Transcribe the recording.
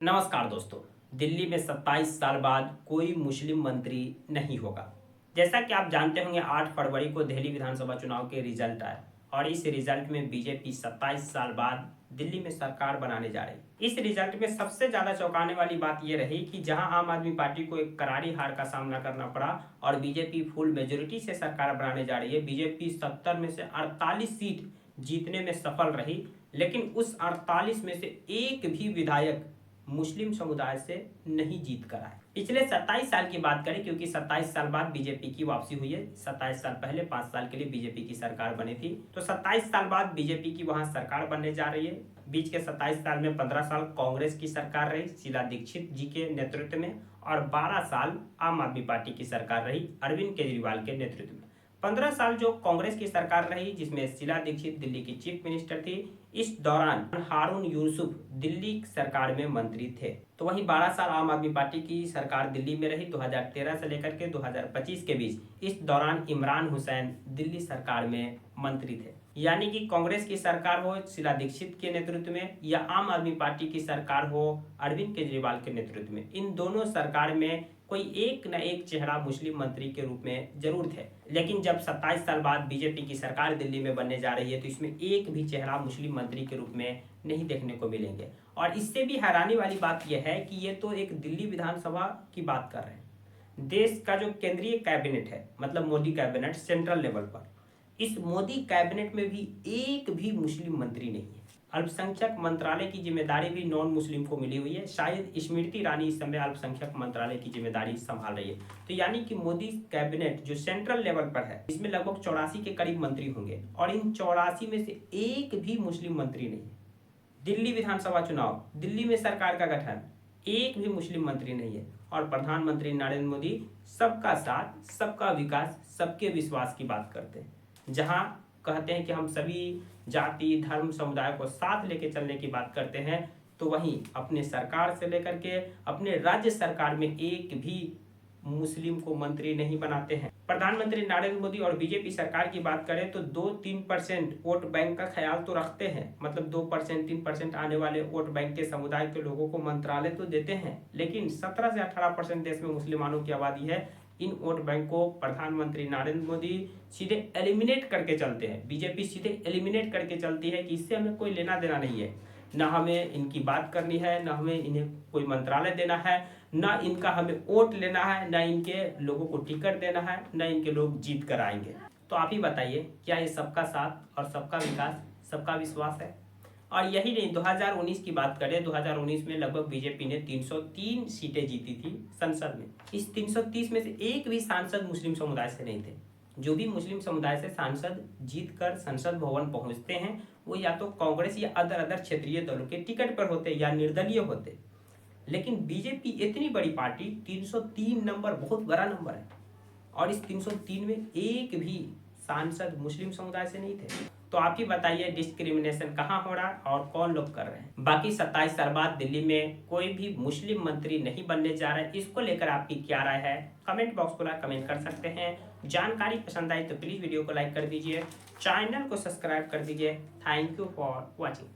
नमस्कार दोस्तों। दिल्ली में 27 साल बाद कोई मुस्लिम मंत्री नहीं होगा। जैसा कि आप जानते होंगे 8 फरवरी को दिल्ली विधानसभा चुनाव के रिजल्ट आए और इस रिजल्ट में बीजेपी 27 साल बाद दिल्ली में सरकार बनाने जा रही। इस रिजल्ट में सबसे ज्यादा चौंकाने वाली बात यह रही कि जहां आम आदमी पार्टी को एक करारी हार का सामना करना पड़ा और बीजेपी फुल मेजोरिटी से सरकार बनाने जा रही है। बीजेपी 70 में से 48 सीट जीतने में सफल रही, लेकिन उस 48 में से एक भी विधायक मुस्लिम समुदाय से नहीं जीत कर आए। पिछले 27 साल की बात करें, क्योंकि 27 साल बाद बीजेपी की वापसी हुई है। 27 साल पहले 5 साल के लिए बीजेपी की सरकार बनी थी, तो 27 साल बाद बीजेपी की वहां सरकार बनने जा रही है। बीच के 27 साल में 15 साल कांग्रेस की सरकार रही शीला दीक्षित जी के नेतृत्व में, और 12 साल आम आदमी पार्टी की सरकार रही अरविंद केजरीवाल के नेतृत्व में। 15 साल जो कांग्रेस की सरकार रही, जिसमें शीला दीक्षित दिल्ली की चीफ मिनिस्टर थी, इस दौरान हारून यूसुफ दिल्ली सरकार में मंत्री थे। तो वहीं 12 साल आम आदमी पार्टी की सरकार दिल्ली में रही 2013 से लेकर के 2025 के बीच। इस दौरान इमरान हुसैन दिल्ली सरकार में मंत्री थे। यानी कि कांग्रेस की सरकार हो शीला दीक्षित के नेतृत्व में या आम आदमी पार्टी की सरकार हो अरविंद केजरीवाल के नेतृत्व में, इन दोनों सरकार में कोई एक न एक चेहरा मुस्लिम मंत्री के रूप में जरूर थे। लेकिन जब 27 साल बाद बीजेपी की सरकार दिल्ली में बनने जा रही है, तो इसमें एक भी चेहरा मुस्लिम मंत्री के रूप में नहीं देखने को मिलेंगे। और इससे भी हैरानी वाली बात यह है कि ये तो एक दिल्ली विधानसभा की बात कर रहे हैं। देश का जो केंद्रीय कैबिनेट है, मतलब मोदी कैबिनेट सेंट्रल लेवल पर, इस मोदी कैबिनेट में भी एक भी मुस्लिम मंत्री नहीं है। अल्पसंख्यक मंत्रालय की जिम्मेदारी भी नॉन मुस्लिम को मिली हुई है। शायद स्मृति ईरानी इस समय अल्पसंख्यक मंत्रालय की जिम्मेदारी संभाल रही है। तो यानी कि मोदी कैबिनेट जो सेंट्रल लेवल पर है, इसमें लगभग 84 के करीब मंत्री होंगे, और इन 84 में से एक भी मुस्लिम मंत्री नहीं है। दिल्ली विधानसभा चुनाव, दिल्ली में सरकार का गठन, एक भी मुस्लिम मंत्री नहीं है। और प्रधानमंत्री नरेंद्र मोदी सबका साथ, सबका विकास, सबके विश्वास की बात करते हैं। जहां कहते हैं कि हम सभी जाति धर्म समुदाय को साथ लेके चलने की बात करते हैं, तो वहीं अपने सरकार से लेकर के अपने राज्य सरकार में एक भी मुस्लिम को मंत्री नहीं बनाते हैं। प्रधानमंत्री नरेंद्र मोदी और बीजेपी सरकार की बात करें तो 2-3% वोट बैंक का ख्याल तो रखते हैं, मतलब 2% 3% आने वाले वोट बैंक के समुदाय के लोगों को मंत्रालय तो देते हैं, लेकिन 17 से 18% देश में मुसलमानों की आबादी है। इन वोट बैंक को प्रधानमंत्री नरेंद्र मोदी सीधे एलिमिनेट करके चलते हैं। बीजेपी सीधे एलिमिनेट करके चलती है कि इससे हमें कोई लेना देना नहीं है, ना हमें इनकी बात करनी है, ना हमें इन्हें कोई मंत्रालय देना है, ना इनका हमें वोट लेना है, ना इनके लोगों को टिकट देना है, ना इनके लोग जीत कर आएंगे। तो आप ही बताइए, क्या ये सबका साथ और सबका विकास, सबका विश्वास है? और यही नहीं, 2019 की बात करें, 2019 में लगभग बीजेपी ने 303 सीटें जीती थी संसद में। इस 330 में से एक भी सांसद मुस्लिम समुदाय से नहीं थे। जो भी मुस्लिम समुदाय से सांसद जीत कर संसद भवन पहुंचते हैं, वो या तो कांग्रेस या अदर क्षेत्रीय दलों के टिकट पर होते या निर्दलीय होते। लेकिन बीजेपी इतनी बड़ी पार्टी, 303 नंबर बहुत बड़ा नंबर है, और इस 303 में एक भी सांसद मुस्लिम समुदाय से नहीं थे। तो आप ही बताइए, डिस्क्रिमिनेशन कहाँ हो रहा है और कौन लोग कर रहे हैं? बाकी 27 साल बाद दिल्ली में कोई भी मुस्लिम मंत्री नहीं बनने जा रहा है। इसको लेकर आपकी क्या राय है? कमेंट बॉक्स खुला, कमेंट कर सकते हैं। जानकारी पसंद आई तो प्लीज वीडियो को लाइक कर दीजिए, चैनल को सब्सक्राइब कर दीजिए। Thank you for watching.